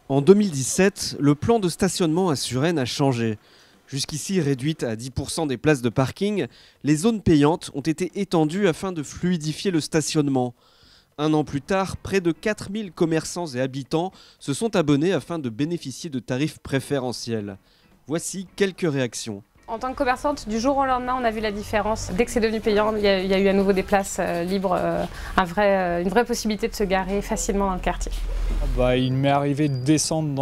En 2017, le plan de stationnement à Suresnes a changé. Jusqu'ici réduite à 10% des places de parking, les zones payantes ont été étendues afin de fluidifier le stationnement. Un an plus tard, près de 4000 commerçants et habitants se sont abonnés afin de bénéficier de tarifs préférentiels. Voici quelques réactions. En tant que commerçante, du jour au lendemain, on a vu la différence. Dès que c'est devenu payant, il y a eu à nouveau des places libres, une vraie possibilité de se garer facilement dans le quartier. Il m'est arrivé de descendre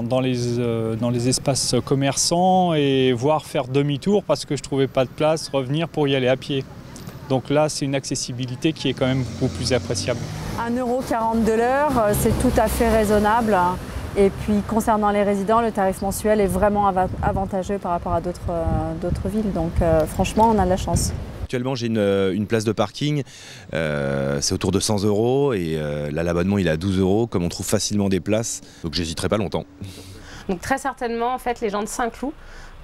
dans les espaces commerçants et voire faire demi-tour parce que je ne trouvais pas de place, revenir pour y aller à pied. Donc là, c'est une accessibilité qui est quand même beaucoup plus appréciable. 1,40 € de l'heure, c'est tout à fait raisonnable. Et puis concernant les résidents, le tarif mensuel est vraiment avantageux par rapport à d'autres villes. Donc franchement, on a de la chance. Actuellement, j'ai une place de parking, c'est autour de 100 € et là, l'abonnement il est à 12 €, comme on trouve facilement des places, donc j'hésiterai pas longtemps. Donc très certainement, en fait, les gens de Saint-Cloud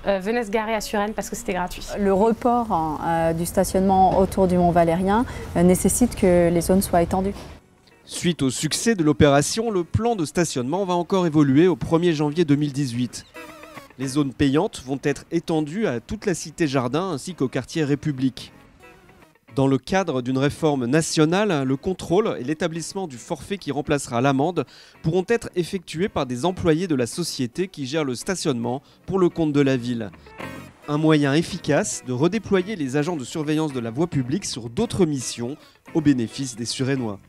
venaient se garer à Suresnes parce que c'était gratuit. Le report du stationnement autour du Mont Valérien nécessite que les zones soient étendues. Suite au succès de l'opération, le plan de stationnement va encore évoluer au 1er janvier 2018. Les zones payantes vont être étendues à toute la cité Jardin ainsi qu'au quartier République. Dans le cadre d'une réforme nationale, le contrôle et l'établissement du forfait qui remplacera l'amende pourront être effectués par des employés de la société qui gère le stationnement pour le compte de la ville. Un moyen efficace de redéployer les agents de surveillance de la voie publique sur d'autres missions au bénéfice des Suresnois.